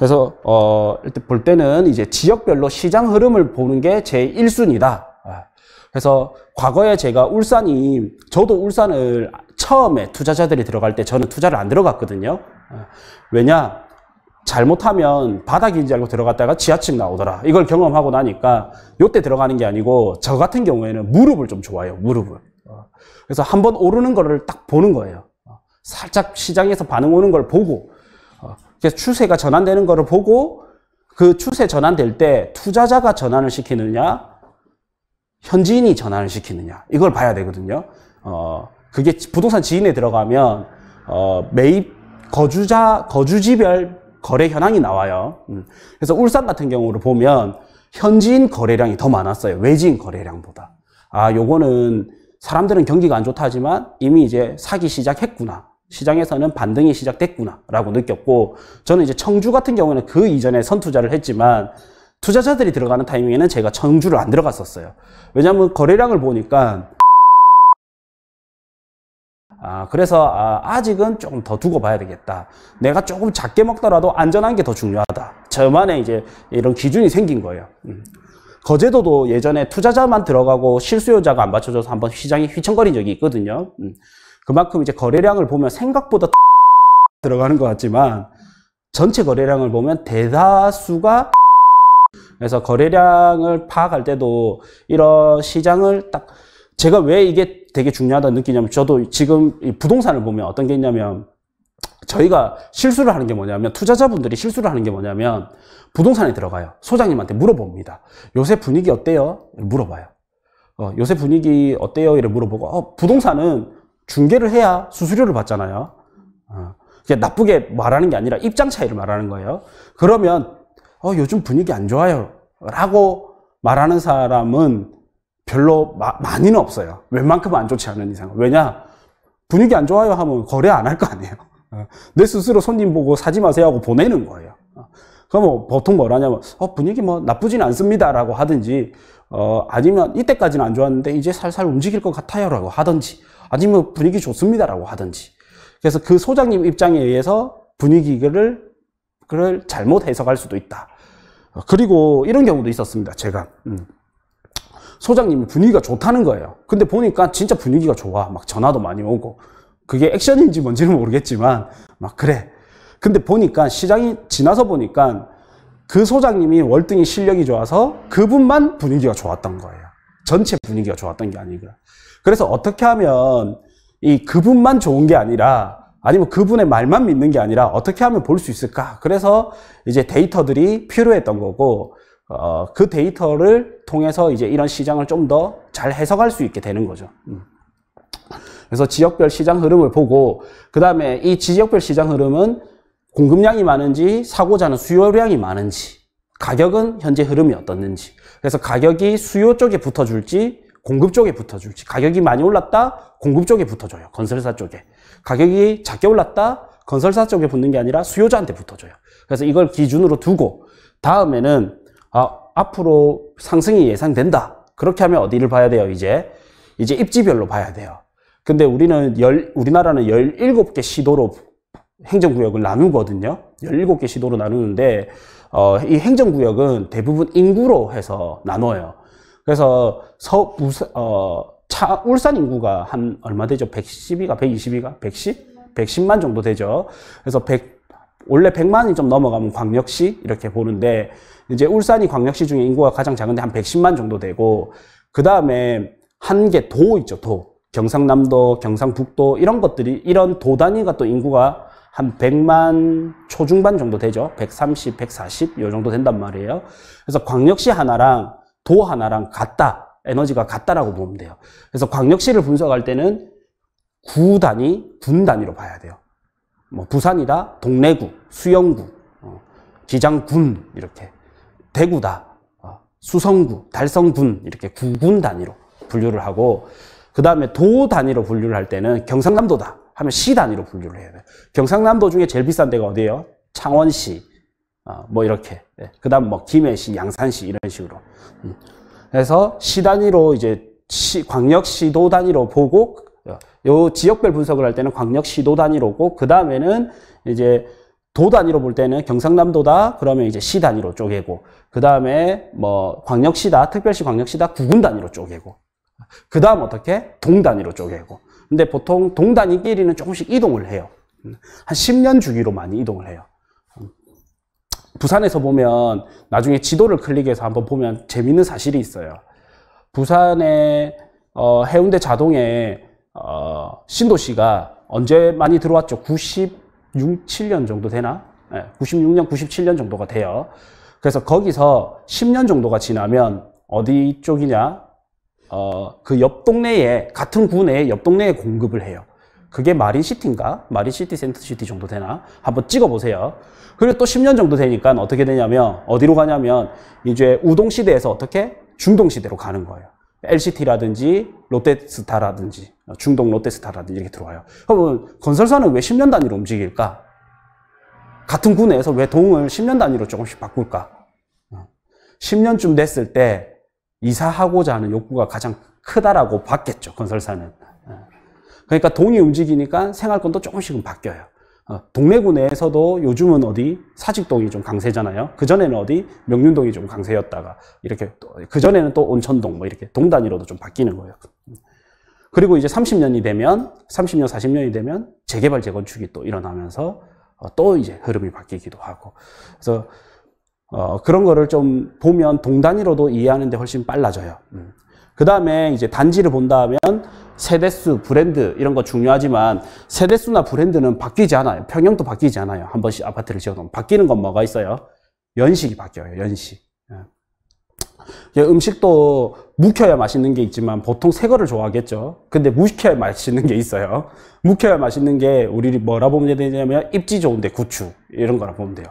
그래서 일단 볼 때는 이제 지역별로 시장 흐름을 보는 게 제 1순위다. 그래서 과거에 제가 저도 울산을 처음에 투자자들이 들어갈 때 저는 투자를 안 들어갔거든요. 왜냐? 잘못하면 바닥인 줄 알고 들어갔다가 지하층 나오더라. 이걸 경험하고 나니까 요때 들어가는 게 아니고 저 같은 경우에는 무릎을 좀 좋아해요. 무릎을. 그래서 한번 오르는 거를 딱 보는 거예요. 살짝 시장에서 반응 오는 걸 보고 그래서 추세가 전환되는 거를 보고 그 추세 전환될 때 투자자가 전환을 시키느냐 현지인이 전환을 시키느냐 이걸 봐야 되거든요. 그게 부동산 지인에 들어가면 매입 거주지별 거래 현황이 나와요. 그래서 울산 같은 경우를 보면 현지인 거래량이 더 많았어요. 외지인 거래량보다. 요거는 사람들은 경기가 안 좋다 하지만 이미 이제 사기 시작했구나. 시장에서는 반등이 시작됐구나 라고 느꼈고, 저는 이제 청주 같은 경우는 그 이전에 선투자를 했지만 투자자들이 들어가는 타이밍에는 제가 청주를 안 들어갔었어요. 왜냐하면 거래량을 보니까 그래서 아직은 조금 더 두고 봐야 되겠다. 내가 조금 작게 먹더라도 안전한 게 더 중요하다. 저만의 이제 이런 기준이 생긴 거예요. 거제도도 예전에 투자자만 들어가고 실수요자가 안 받쳐줘서 한번 시장이 휘청거린 적이 있거든요. 그만큼 이제 거래량을 보면 생각보다 들어가는 것 같지만 전체 거래량을 보면 대다수가 그래서 거래량을 파악할 때도 이런 시장을 딱 제가 왜 이게 되게 중요하다고 느끼냐면 저도 지금 이 부동산을 보면 어떤 게 있냐면 저희가 실수를 하는 게 뭐냐면 투자자분들이 실수를 하는 게 뭐냐면 부동산에 들어가요. 소장님한테 물어봅니다. 요새 분위기 어때요? 물어봐요. 요새 분위기 어때요? 이를 물어보고 부동산은 중개를 해야 수수료를 받잖아요. 그냥 나쁘게 말하는 게 아니라 입장 차이를 말하는 거예요. 그러면 요즘 분위기 안 좋아요 라고 말하는 사람은 별로 많이는 없어요. 웬만큼 안 좋지 않은 이상. 왜냐? 분위기 안 좋아요 하면 거래 안 할 거 아니에요. 내 스스로 손님 보고 사지 마세요 하고 보내는 거예요. 그럼 보통 뭐라냐면 분위기 뭐 나쁘진 않습니다 라고 하든지 아니면 이때까지는 안 좋았는데 이제 살살 움직일 것 같아요 라고 하든지 아니면 분위기 좋습니다 라고 하든지. 그래서 그 소장님 입장에 의해서 분위기를 잘못 해석할 수도 있다. 그리고 이런 경우도 있었습니다. 제가 소장님이 분위기가 좋다는 거예요. 근데 보니까 진짜 분위기가 좋아. 막 전화도 많이 오고. 그게 액션인지 뭔지는 모르겠지만 막 그래. 근데 보니까 시장이 지나서 보니까 그 소장님이 월등히 실력이 좋아서 그분만 분위기가 좋았던 거예요. 전체 분위기가 좋았던 게 아니고. 그래서 어떻게 하면 그분만 좋은 게 아니라 아니면 그분의 말만 믿는 게 아니라 어떻게 하면 볼 수 있을까? 그래서 이제 데이터들이 필요했던 거고 그 데이터를 통해서 이제 이런 시장을 좀 더 잘 해석할 수 있게 되는 거죠. 그래서 지역별 시장 흐름을 보고 그 다음에 이 지역별 시장 흐름은 공급량이 많은지 사고자는 수요량이 많은지 가격은 현재 흐름이 어떻는지 그래서 가격이 수요 쪽에 붙어줄지 공급 쪽에 붙어줄지 가격이 많이 올랐다 공급 쪽에 붙어줘요. 건설사 쪽에 가격이 작게 올랐다 건설사 쪽에 붙는 게 아니라 수요자한테 붙어줘요. 그래서 이걸 기준으로 두고 다음에는 앞으로 상승이 예상된다. 그렇게 하면 어디를 봐야 돼요? 이제 입지별로 봐야 돼요. 근데 우리나라는 17개 시도로 행정구역을 나누거든요. 17개 시도로 나누는데 이 행정구역은 대부분 인구로 해서 나눠요. 그래서 울산 인구가 한 얼마 되죠? 110이가 120이가 110? 110만 정도 되죠. 그래서 원래 100만이 좀 넘어가면 광역시 이렇게 보는데 이제 울산이 광역시 중에 인구가 가장 작은데 한 110만 정도 되고 그 다음에 한 개 도 있죠. 도. 경상남도, 경상북도 이런 도 단위가 또 인구가 한 100만 초중반 정도 되죠. 130, 140 이 정도 된단 말이에요. 그래서 광역시 하나랑 도 하나랑 같다. 에너지가 같다라고 보면 돼요. 그래서 광역시를 분석할 때는 구 단위, 군 단위로 봐야 돼요. 뭐 부산이다, 동래구, 수영구, 기장군 이렇게 대구다, 수성구, 달성군 이렇게 구군 단위로 분류를 하고 그 다음에 도 단위로 분류를 할 때는 경상남도다 하면 시 단위로 분류를 해야 돼요. 경상남도 중에 제일 비싼 데가 어디예요? 창원시, 뭐 이렇게. 그 다음 뭐 김해시, 양산시 이런 식으로. 그래서 시 단위로 이제 광역시도 단위로 보고 요 지역별 분석을 할 때는 광역시도 단위로고 그 다음에는 이제 도 단위로 볼 때는 경상남도다 그러면 이제 시 단위로 쪼개고, 그 다음에 뭐 광역시다, 특별시 광역시다 구군 단위로 쪼개고, 그 다음 어떻게 동 단위로 쪼개고. 근데 보통 동 단위끼리는 조금씩 이동을 해요. 한 10년 주기로 많이 이동을 해요. 부산에서 보면 나중에 지도를 클릭해서 한번 보면 재밌는 사실이 있어요. 부산의 해운대 자동에 신도시가 언제 많이 들어왔죠? 96, 7년 정도 되나? 네, 96년, 97년 정도가 돼요. 그래서 거기서 10년 정도가 지나면 어디 쪽이냐? 그 옆 동네에, 같은 구내에 옆 동네에 공급을 해요. 그게 마린시티인가? 마린시티, 센트시티 정도 되나? 한번 찍어보세요. 그리고 또 10년 정도 되니까 어떻게 되냐면, 어디로 가냐면, 이제 우동시대에서 어떻게? 중동시대로 가는 거예요. LCT라든지, 롯데스타라든지, 중동 롯데스타라든지 이렇게 들어와요. 그러면 건설사는 왜 10년 단위로 움직일까? 같은 구내에서 왜 동을 10년 단위로 조금씩 바꿀까? 10년쯤 됐을 때 이사하고자 하는 욕구가 가장 크다라고 봤겠죠, 건설사는. 그러니까 동이 움직이니까 생활권도 조금씩은 바뀌어요. 동래구 내에서도 요즘은 어디 사직동이 좀 강세잖아요. 그전에는 어디 명륜동이 좀 강세였다가 이렇게 그전에는 또 온천동 뭐 이렇게 동 단위로도 좀 바뀌는 거예요. 그리고 이제 30년이 되면 30년 40년이 되면 재개발 재건축이 또 일어나면서 또 이제 흐름이 바뀌기도 하고. 그래서 그런 거를 좀 보면 동 단위로도 이해하는데 훨씬 빨라져요. 그 다음에 이제 단지를 본다면 세대수, 브랜드 이런 거 중요하지만 세대수나 브랜드는 바뀌지 않아요. 평형도 바뀌지 않아요. 한 번씩 아파트를 지어놓으면 바뀌는 건 뭐가 있어요? 연식이 바뀌어요. 연식. 음식도 묵혀야 맛있는 게 있지만 보통 새 거를 좋아하겠죠. 근데 묵혀야 맛있는 게 있어요. 묵혀야 맛있는 게 우리 뭐라 보면 되냐면 입지 좋은데 구축 이런 거라 보면 돼요.